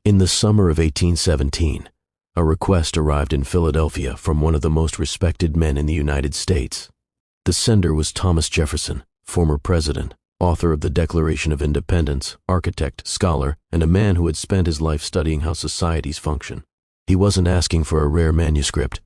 In the summer of 1817, a request arrived in Philadelphia from one of the most respected men in the United States. The sender was Thomas Jefferson, former president, author of the Declaration of Independence, architect, scholar, and a man who had spent his life studying how societies function. He wasn't asking for a rare manuscript.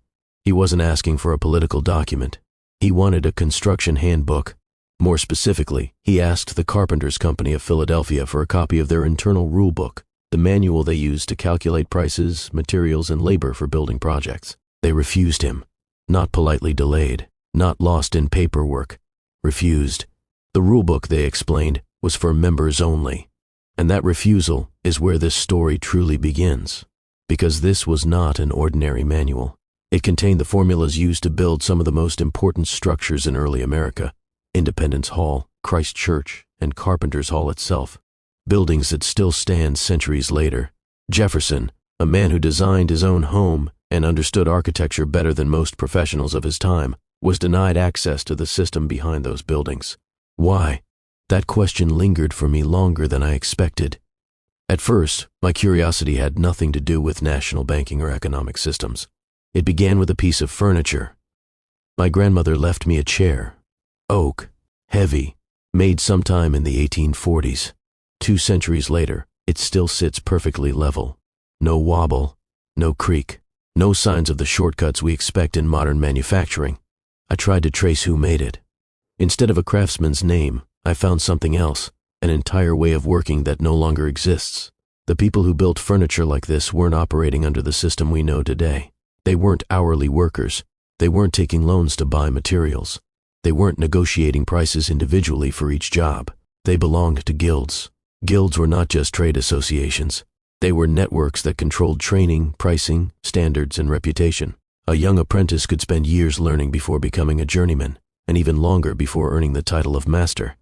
He wasn't asking for a political document. He wanted a construction handbook. More specifically, he asked the Carpenters Company of Philadelphia for a copy of their internal rule book, the manual they used to calculate prices, materials, and labor for building projects. They refused him. Not politely delayed, not lost in paperwork. Refused. The rulebook, they explained, was for members only. And that refusal is where this story truly begins. Because this was not an ordinary manual. It contained the formulas used to build some of the most important structures in early America: Independence Hall, Christ Church, and Carpenter's Hall itself. Buildings that still stand centuries later. Jefferson, a man who designed his own home and understood architecture better than most professionals of his time, was denied access to the system behind those buildings. Why? That question lingered for me longer than I expected. At first, my curiosity had nothing to do with national banking or economic systems. It began with a piece of furniture. My grandmother left me a chair. Oak, heavy, made sometime in the 1840s. 2 centuries later, it still sits perfectly level. No wobble, no creak, no signs of the shortcuts we expect in modern manufacturing. I tried to trace who made it. Instead of a craftsman's name, I found something else, an entire way of working that no longer exists. The people who built furniture like this weren't operating under the system we know today. They weren't hourly workers. They weren't taking loans to buy materials. They weren't negotiating prices individually for each job. They belonged to guilds. Guilds were not just trade associations. They were networks that controlled training, pricing, standards, and reputation. A young apprentice could spend years learning before becoming a journeyman, and even longer before earning the title of master.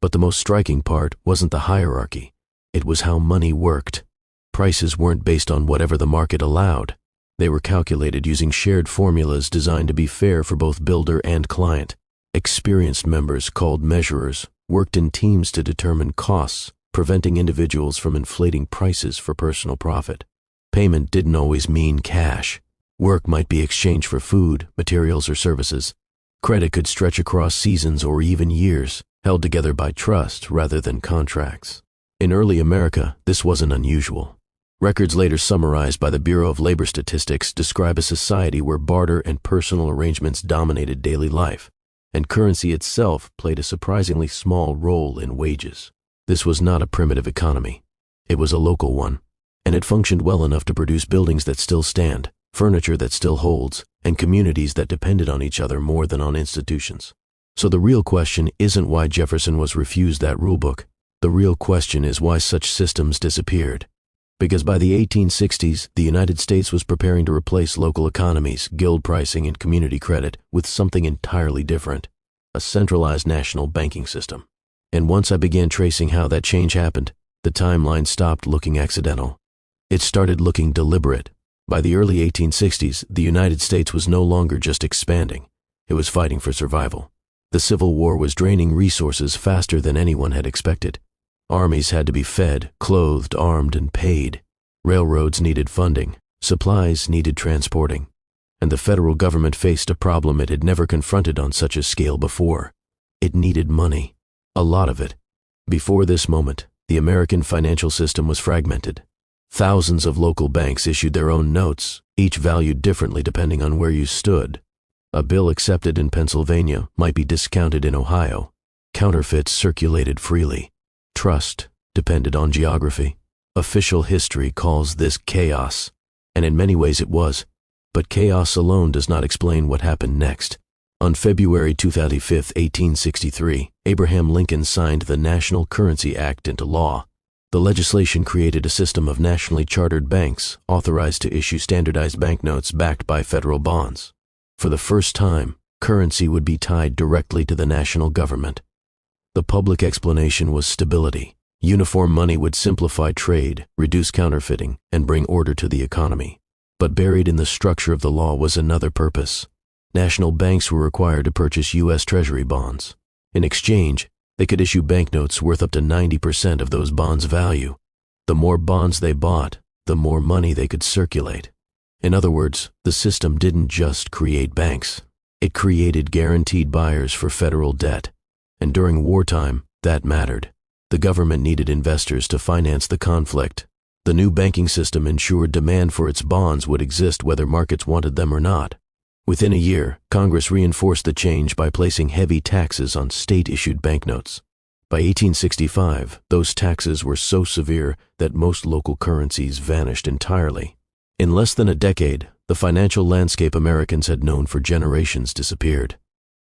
But the most striking part wasn't the hierarchy. It was how money worked. Prices weren't based on whatever the market allowed. They were calculated using shared formulas designed to be fair for both builder and client. Experienced members, called measurers, worked in teams to determine costs, preventing individuals from inflating prices for personal profit. Payment didn't always mean cash. Work might be exchanged for food, materials, or services. Credit could stretch across seasons or even years, held together by trust rather than contracts. In early America, this wasn't unusual. Records later summarized by the Bureau of Labor Statistics describe a society where barter and personal arrangements dominated daily life, and currency itself played a surprisingly small role in wages. This was not a primitive economy. It was a local one, and it functioned well enough to produce buildings that still stand, furniture that still holds, and communities that depended on each other more than on institutions. So the real question isn't why Jefferson was refused that rulebook. The real question is why such systems disappeared. Because by the 1860s, the United States was preparing to replace local economies, guild pricing, and community credit with something entirely different: a centralized national banking system. And once I began tracing how that change happened, the timeline stopped looking accidental. It started looking deliberate. By the early 1860s, the United States was no longer just expanding. It was fighting for survival. The Civil War was draining resources faster than anyone had expected. Armies had to be fed, clothed, armed, and paid. Railroads needed funding. Supplies needed transporting. And the federal government faced a problem it had never confronted on such a scale before. It needed money. A lot of it. Before this moment, the American financial system was fragmented. Thousands of local banks issued their own notes, each valued differently depending on where you stood. A bill accepted in Pennsylvania might be discounted in Ohio. Counterfeits circulated freely. Trust depended on geography. Official history calls this chaos, and in many ways it was. But chaos alone does not explain what happened next. On February 25, 1863, Abraham Lincoln signed the National Currency Act into law. The legislation created a system of nationally chartered banks authorized to issue standardized banknotes backed by federal bonds. For the first time, currency would be tied directly to the national government. The public explanation was stability. Uniform money would simplify trade, reduce counterfeiting, and bring order to the economy. But buried in the structure of the law was another purpose. National banks were required to purchase U.S. Treasury bonds. In exchange, they could issue banknotes worth up to 90% of those bonds' value. The more bonds they bought, the more money they could circulate. In other words, the system didn't just create banks. It created guaranteed buyers for federal debt. And during wartime, that mattered. The government needed investors to finance the conflict. The new banking system ensured demand for its bonds would exist whether markets wanted them or not. Within a year, Congress reinforced the change by placing heavy taxes on state-issued banknotes. By 1865, those taxes were so severe that most local currencies vanished entirely. In less than a decade, the financial landscape Americans had known for generations disappeared.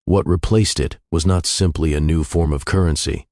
What replaced it was not simply a new form of currency.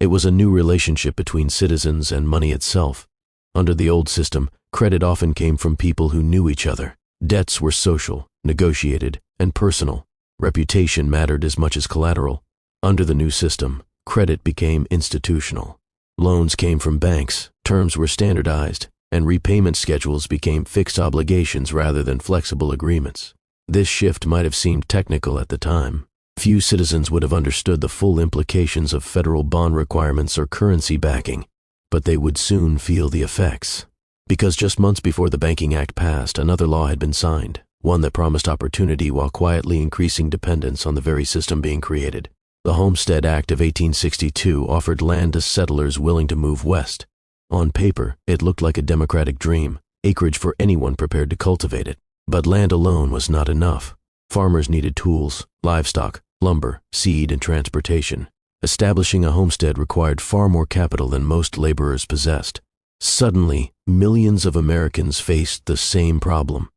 It was a new relationship between citizens and money itself. Under the old system, credit often came from people who knew each other. Debts were social, negotiated, and personal. Reputation mattered as much as collateral. Under the new system, credit became institutional. Loans came from banks, terms were standardized, and repayment schedules became fixed obligations rather than flexible agreements. This shift might have seemed technical at the time. Few citizens would have understood the full implications of federal bond requirements or currency backing, but they would soon feel the effects. Because just months before the Banking Act passed, another law had been signed, one that promised opportunity while quietly increasing dependence on the very system being created. The Homestead Act of 1862 offered land to settlers willing to move west. On paper, it looked like a democratic dream, acreage for anyone prepared to cultivate it. But land alone was not enough. Farmers needed tools, livestock, lumber, seed, and transportation. Establishing a homestead required far more capital than most laborers possessed. Suddenly, millions of Americans faced the same problem.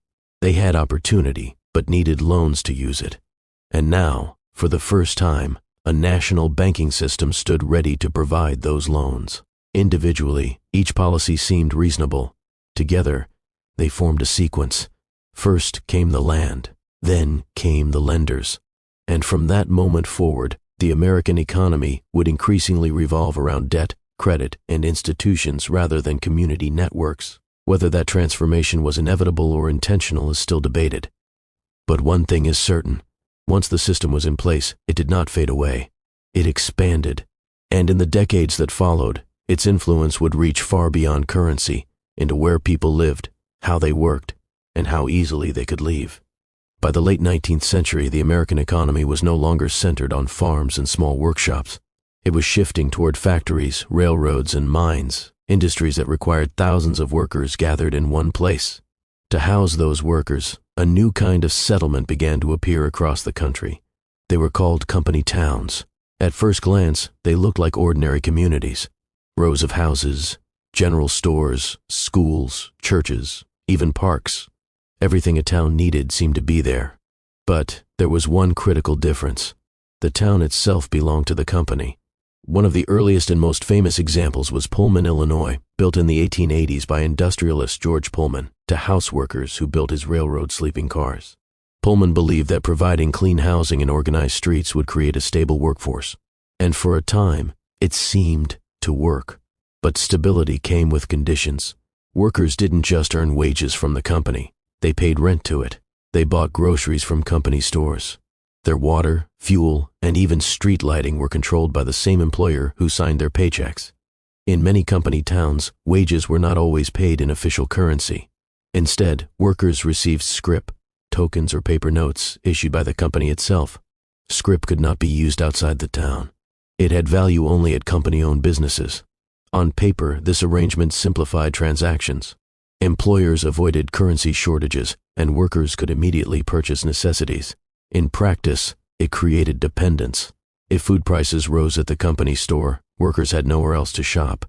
They had opportunity, but needed loans to use it. And now, for the first time, a national banking system stood ready to provide those loans. Individually, each policy seemed reasonable. Together, they formed a sequence. First came the land, then came the lenders. And from that moment forward, the American economy would increasingly revolve around debt, credit, and institutions rather than community networks. Whether that transformation was inevitable or intentional is still debated. But one thing is certain. Once the system was in place, it did not fade away. It expanded. And in the decades that followed, its influence would reach far beyond currency, into where people lived, how they worked, and how easily they could leave. By the late 19th century, the American economy was no longer centered on farms and small workshops. It was shifting toward factories, railroads, and mines, industries that required thousands of workers gathered in one place. To house those workers, a new kind of settlement began to appear across the country. They were called company towns. At first glance, they looked like ordinary communities. Rows of houses, general stores, schools, churches, even parks. Everything a town needed seemed to be there. But there was one critical difference. The town itself belonged to the company. One of the earliest and most famous examples was Pullman, Illinois, built in the 1880s by industrialist George Pullman to house workers who built his railroad sleeping cars. Pullman believed that providing clean housing and organized streets would create a stable workforce. And for a time, it seemed to work. But stability came with conditions. Workers didn't just earn wages from the company. They paid rent to it. They bought groceries from company stores. Their water, fuel, and even street lighting were controlled by the same employer who signed their paychecks. In many company towns, wages were not always paid in official currency. Instead, workers received scrip, tokens or paper notes issued by the company itself. Scrip could not be used outside the town. It had value only at company-owned businesses. On paper, this arrangement simplified transactions. Employers avoided currency shortages, and workers could immediately purchase necessities. In practice, it created dependence. If food prices rose at the company store, workers had nowhere else to shop.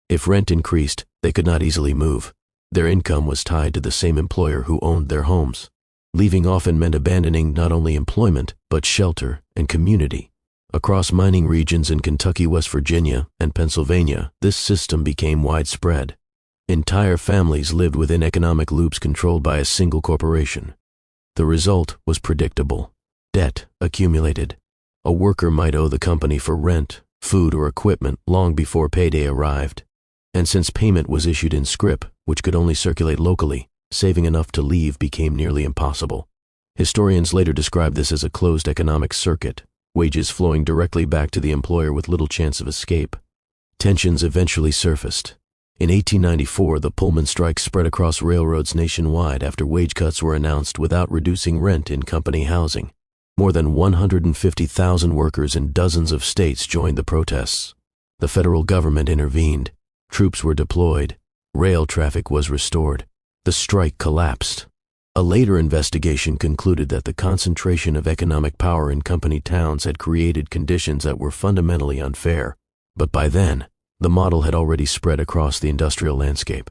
If rent increased, they could not easily move. Their income was tied to the same employer who owned their homes. Leaving often meant abandoning not only employment, but shelter and community. Across mining regions in Kentucky, West Virginia, and Pennsylvania, this system became widespread. Entire families lived within economic loops controlled by a single corporation. The result was predictable. Debt accumulated. A worker might owe the company for rent, food, or equipment long before payday arrived. And since payment was issued in scrip, which could only circulate locally, saving enough to leave became nearly impossible. Historians later described this as a closed economic circuit, wages flowing directly back to the employer with little chance of escape. Tensions eventually surfaced. In 1894, the Pullman strike spread across railroads nationwide after wage cuts were announced without reducing rent in company housing. More than 150,000 workers in dozens of states joined the protests. The federal government intervened. Troops were deployed. Rail traffic was restored. The strike collapsed. A later investigation concluded that the concentration of economic power in company towns had created conditions that were fundamentally unfair. But by then, the model had already spread across the industrial landscape.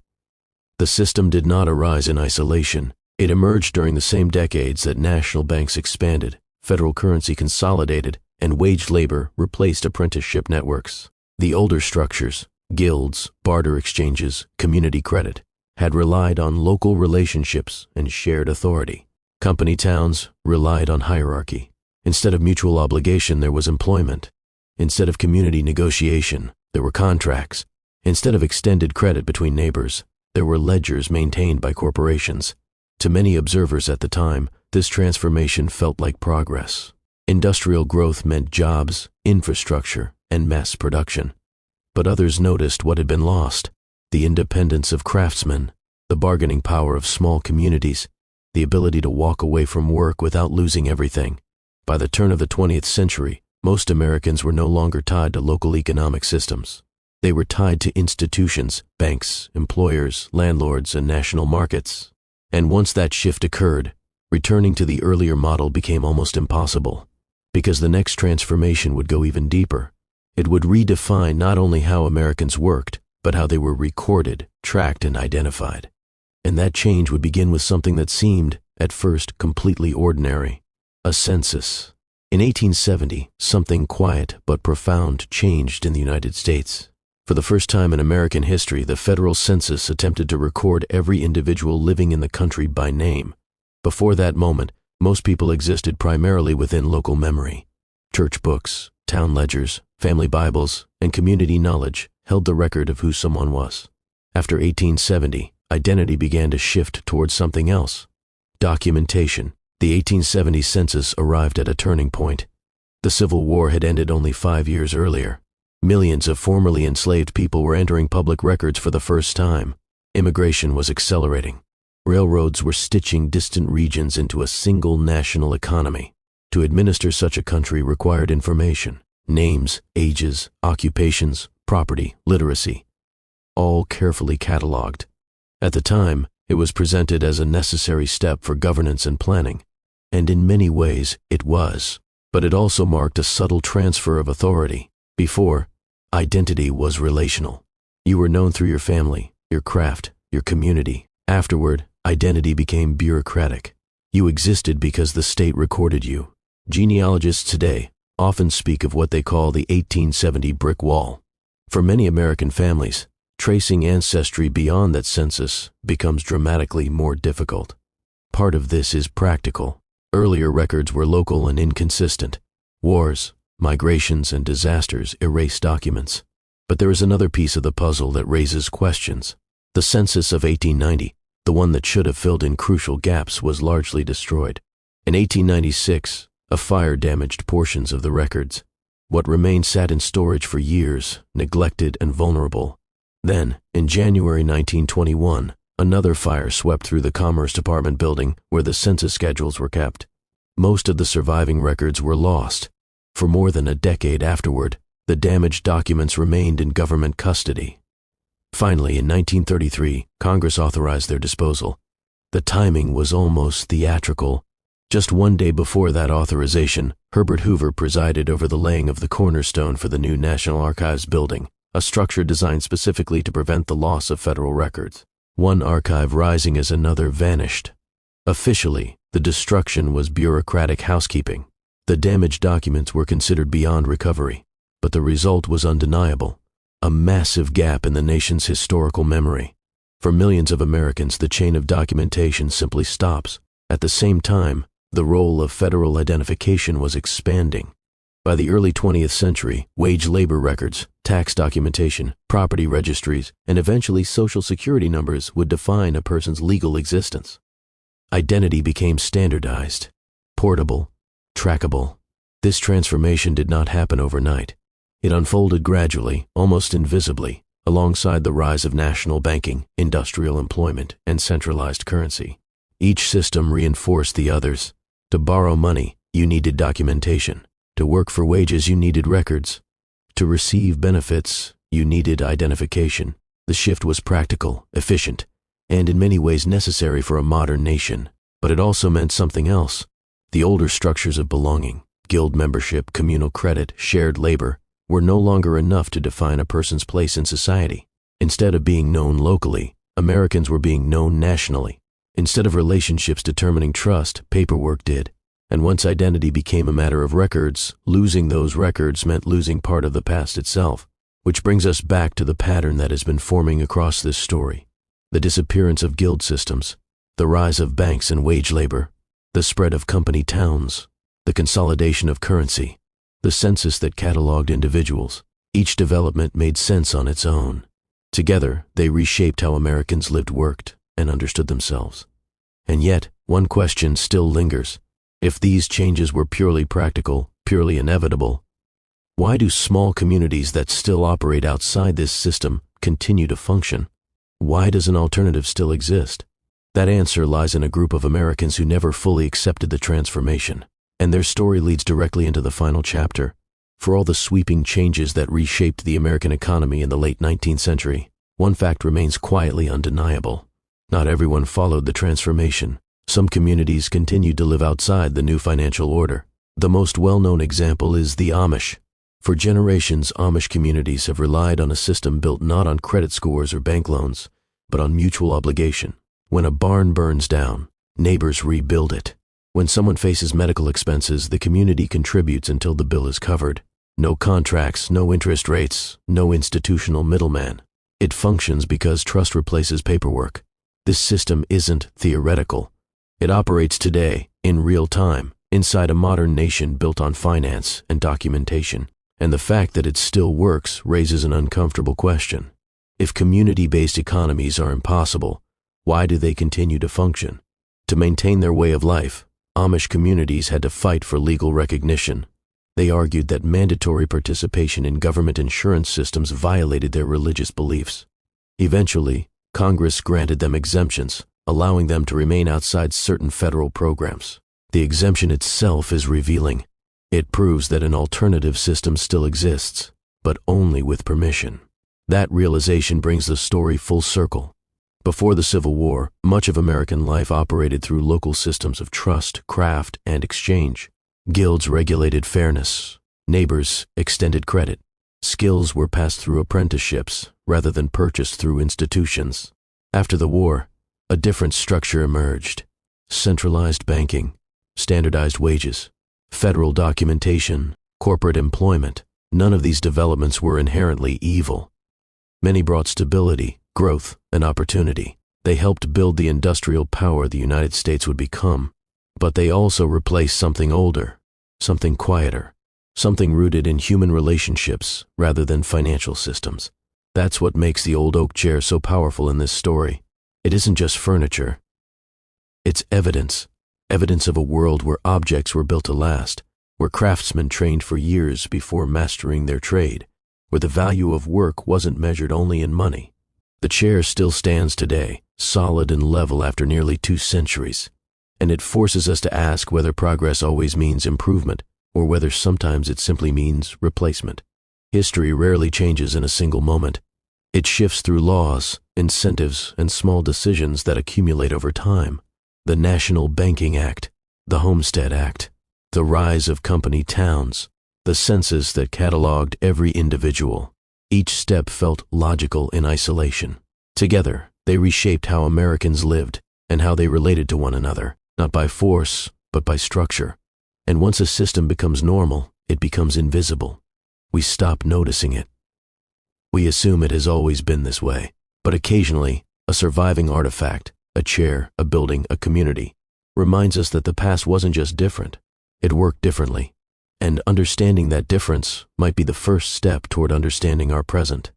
The system did not arise in isolation. It emerged during the same decades that national banks expanded, federal currency consolidated, and wage labor replaced apprenticeship networks. The older structures, guilds, barter exchanges, community credit, had relied on local relationships and shared authority. Company towns relied on hierarchy. Instead of mutual obligation, there was employment. Instead of community negotiation, there were contracts. Instead of extended credit between neighbors, there were ledgers maintained by corporations. To many observers at the time, this transformation felt like progress. Industrial growth meant jobs, infrastructure, and mass production. But others noticed what had been lost: the independence of craftsmen, the bargaining power of small communities, the ability to walk away from work without losing everything. By the turn of the 20th century, most Americans were no longer tied to local economic systems. They were tied to institutions, banks, employers, landlords, and national markets. And once that shift occurred, returning to the earlier model became almost impossible, because the next transformation would go even deeper. It would redefine not only how Americans worked, but how they were recorded, tracked, and identified. And that change would begin with something that seemed, at first, completely ordinary: a census. In 1870, something quiet but profound changed in the United States. For the first time in American history, the federal census attempted to record every individual living in the country by name. Before that moment, most people existed primarily within local memory. Church books, town ledgers, family Bibles, and community knowledge held the record of who someone was. After 1870, identity began to shift towards something else: documentation. The 1870 census arrived at a turning point. The Civil War had ended only 5 years earlier. Millions of formerly enslaved people were entering public records for the first time. Immigration was accelerating. Railroads were stitching distant regions into a single national economy. To administer such a country required information: names, ages, occupations, property, literacy, all carefully cataloged. At the time, it was presented as a necessary step for governance and planning. And in many ways, it was. But it also marked a subtle transfer of authority. Before, identity was relational. You were known through your family, your craft, your community. Afterward, identity became bureaucratic. You existed because the state recorded you. Genealogists today often speak of what they call the 1870 brick wall. For many American families, tracing ancestry beyond that census becomes dramatically more difficult. Part of this is practical. Earlier records were local and inconsistent. Wars, migrations, and disasters erase documents. But there is another piece of the puzzle that raises questions. The census of 1890, the one that should have filled in crucial gaps, was largely destroyed. In 1896, a fire damaged portions of the records. What remained sat in storage for years, neglected and vulnerable. Then, in January 1921, another fire swept through the Commerce Department building where the census schedules were kept. Most of the surviving records were lost. For more than a decade afterward, the damaged documents remained in government custody. Finally, in 1933, Congress authorized their disposal. The timing was almost theatrical. Just one day before that authorization, Herbert Hoover presided over the laying of the cornerstone for the new National Archives building, a structure designed specifically to prevent the loss of federal records. One archive rising as another vanished. Officially, the destruction was bureaucratic housekeeping. The damaged documents were considered beyond recovery, but the result was undeniable: a massive gap in the nation's historical memory. For millions of Americans, the chain of documentation simply stops. At the same time, the role of federal identification was expanding. By the early 20th century, wage labor records, tax documentation, property registries, and eventually Social Security numbers would define a person's legal existence. Identity became standardized, portable, trackable. This transformation did not happen overnight. It unfolded gradually, almost invisibly. alongside the rise of national banking, industrial employment, and centralized currency. Each system reinforced the others. To borrow money, you needed documentation. To work for wages, you needed records. To receive benefits, you needed identification. The shift was practical, efficient, and in many ways necessary for a modern nation. But it also meant something else. The older structures of belonging, guild membership, communal credit, shared labor, were no longer enough to define a person's place in society. Instead of being known locally, Americans were being known nationally. Instead of relationships determining trust, paperwork did. And once identity became a matter of records, losing those records meant losing part of the past itself. Which brings us back to the pattern that has been forming across this story. The disappearance of guild systems, the rise of banks and wage labor, the spread of company towns, the consolidation of currency, the census that cataloged individuals. Each development made sense on its own. Together, they reshaped how Americans lived, worked, and understood themselves. And yet, one question still lingers. If these changes were purely practical, purely inevitable, why do small communities that still operate outside this system continue to function? Why does an alternative still exist? That answer lies in a group of Americans who never fully accepted the transformation, and their story leads directly into the final chapter. For all the sweeping changes that reshaped the American economy in the late 19th century, one fact remains quietly undeniable. Not everyone followed the transformation. Some communities continued to live outside the new financial order. The most well-known example is the Amish. For generations, Amish communities have relied on a system built not on credit scores or bank loans, but on mutual obligation. When a barn burns down, neighbors rebuild it. When someone faces medical expenses, the community contributes until the bill is covered. No contracts, no interest rates, no institutional middleman. It functions because trust replaces paperwork. This system isn't theoretical. It operates today, in real time, inside a modern nation built on finance and documentation. And the fact that it still works raises an uncomfortable question. If community-based economies are impossible, why do they continue to function? To maintain their way of life, Amish communities had to fight for legal recognition. They argued that mandatory participation in government insurance systems violated their religious beliefs. Eventually, Congress granted them exemptions, allowing them to remain outside certain federal programs. The exemption itself is revealing. It proves that an alternative system still exists, but only with permission. That realization brings the story full circle. Before the Civil War, much of American life operated through local systems of trust, craft, and exchange. Guilds regulated fairness. Neighbors extended credit. Skills were passed through apprenticeships rather than purchased through institutions. After the war, a different structure emerged. Centralized banking, standardized wages, federal documentation, corporate employment. None of these developments were inherently evil. Many brought stability, growth, and opportunity. They helped build the industrial power the United States would become. But they also replaced something older, something quieter, something rooted in human relationships rather than financial systems. That's what makes the old oak chair so powerful in this story. It isn't just furniture. It's evidence of a world where objects were built to last, where craftsmen trained for years before mastering their trade, where the value of work wasn't measured only in money. The chair still stands today, solid and level after nearly 2 centuries, and it forces us to ask whether progress always means improvement, or whether sometimes it simply means replacement. History rarely changes in a single moment. It shifts through laws, incentives, and small decisions that accumulate over time. The National Banking Act, the Homestead Act, the rise of company towns, the census that cataloged every individual. Each step felt logical in isolation. Together, they reshaped how Americans lived and how they related to one another, not by force, but by structure. And once a system becomes normal, it becomes invisible. We stop noticing it. We assume it has always been this way, but occasionally, a surviving artifact, a chair, a building, a community, reminds us that the past wasn't just different, it worked differently. And understanding that difference might be the first step toward understanding our present.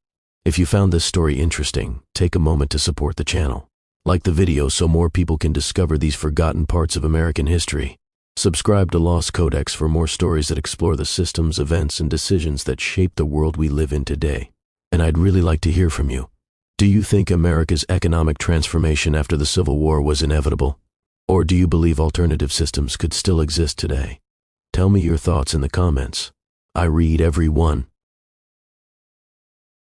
If you found this story interesting, take a moment to support the channel. Like the video so more people can discover these forgotten parts of American history. Subscribe to Lost Codex for more stories that explore the systems, events, and decisions that shape the world we live in today. and I'd really like to hear from you. Do you think America's economic transformation after the Civil War was inevitable? Or do you believe alternative systems could still exist today? Tell me your thoughts in the comments. I read every one.